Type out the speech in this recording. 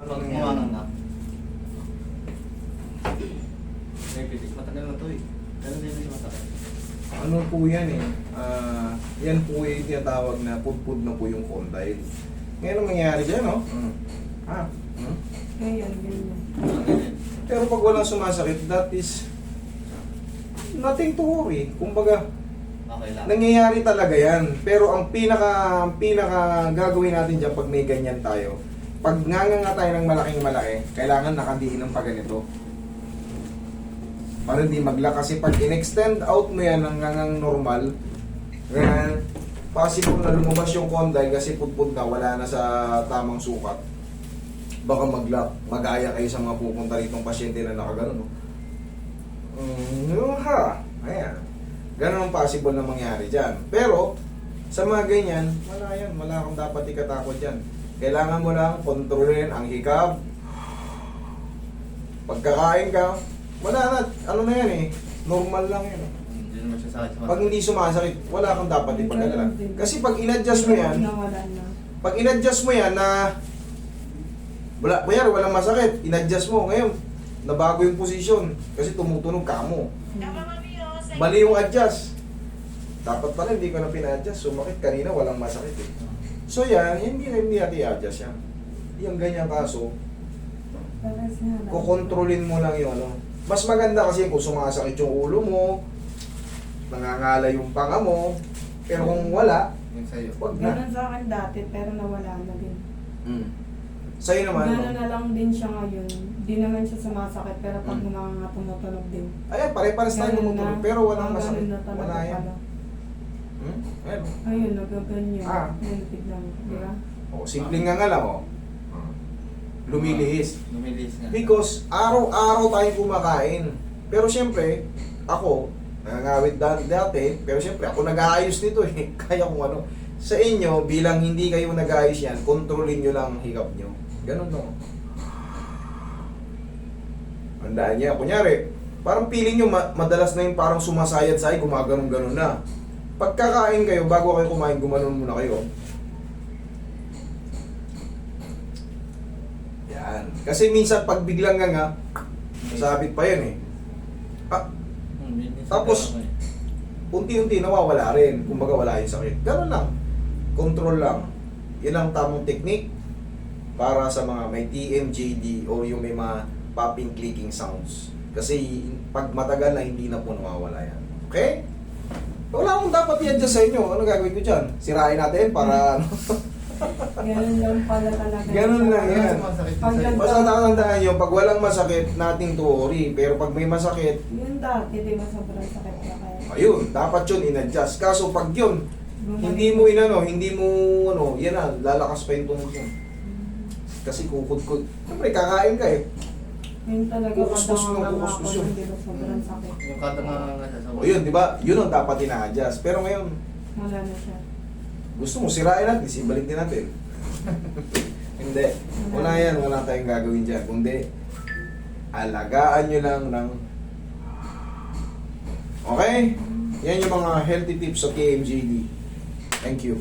Ano Pag nangyari? kumanan na. Diabetic. Matagal na to eh. Pero hindi na siya masakit. Ano po yan eh? Yan po yung tinatawag na pudpud na po yung condyle. Ngayon ang nangyari dyan, no? Ah. Ganyan, ganyan. Pero pag walang sumasakit, that is nothing to worry. Kumbaga, Okay lang. nangyayari talaga yan. Pero ang pinaka gagawin natin dyan pag may ganyan tayo, pag nganga tayo ng malaking malaki, kailangan nakandiin ng paganito. Para hindi magla. Kasi pag in-extend out mo yan ng ngangang normal, possible na lumabas yung condyle kasi pudpud na, wala na sa tamang sukat. Baka magla. Magaya kayo sa mga pupunta ritong pasyente na nakaganon. Ha? Ayan. Ganon ang possible na mangyari dyan. Pero, sa mga ganyan, wala yan. Wala kang dapat ikatakot dyan. Kailangan mo lang kontrolin ang hikab. Pagkakain ka, wala na. Ano na yan eh. Normal lang yan. Hindi naman siya sakit. Pag hindi sumasakit, wala kang dapat ipag-alala. Kasi pag in-adjust mo yan, Nawala na. pag in-adjust mo yan na walang masakit, in-adjust mo. Ngayon, nabago yung posisyon kasi tumutunog ka mo. Mali yung adjust. Dapat pala hindi ko na pina-adjust. Sumakit kanina, walang masakit eh. So yan, hindi natin i-adjust yan. Yung ganyang kaso, kukontrolin mo lang yung ano. Mas maganda kasi kung sumasakit yung ulo mo, nangangala yung panga mo, pero kung wala, Yung sa'yo. wag na. Ganun sa akin dati, pero nawala na din. Sa'yo naman, Ganun no? na lang din siya ngayon. Di naman siya sumasakit, pero pag Mm. nga tumutunog din. Ayan, pare-pares tayo Ganun tumutunog, na. pero walang Ganun masakit. na talaga Wala yan. pala. Ayun. Ayun, nagaganyan. Ah. Ayun, tignan mo, di ba? Simpleng nga lang, oh. Lumilihis. Lumilis nga. Because araw-araw tayong kumakain. Pero siyempre, ako, nangangawit dati, pero siyempre ako nag-aayos nito eh. Kaya kung ano. Sa inyo, bilang hindi kayo nag-aayos yan, kontrolin nyo lang ang hikap nyo. Ganun no. Handaan niya. Kunyari, parang feeling nyo madalas na yung parang sumasayad-sayad, gumaganon-ganon na. Pagkakain kayo, bago kayo kumain, gumanon muna kayo. Yan. Kasi minsan pag biglang nga, sabit pa yan eh. Tapos, unti-unti nawawala rin. Kumbaga wala yung sakit. Ganun lang. Control lang. Yan ang tamang technique para sa mga may TMJD o yung may mga popping clicking sounds. Kasi pag matagal na hindi na po nawawala yan. Okay? Wala akong dapat i-adjust sa inyo. Ano gagawin ko dyan? Sirain natin para ano? Ganun lang pala talaga. Ganun lang yan. Pag Basta nakakandaan nyo, pag walang masakit, nothing to worry. Pero pag may masakit, Yun dati, di ba sobrang sakit na kaya? ayun, dapat yun in-adjust. Kaso pag yun, hindi mo inano, hindi mo ano, yan na, lalakas pa yung tungkol mo. Kasi kukod-kod. Siyempre, kakain ka eh. Yun talaga Kukuskus nung kadang kukuskus ako yun. hindi ba sobrang sakit. Yung kada nga sa O yun, di ba? Yun ang dapat ina-adjust. Pero ngayon, Wala na siya. gusto mo sirain natin, ibalik din natin. Hindi. Wala yan, wala tayong gagawin dyan. Kundi, alagaan nyo lang ng... Okay? Yan yung mga healthy tips sa KMJD. Thank you.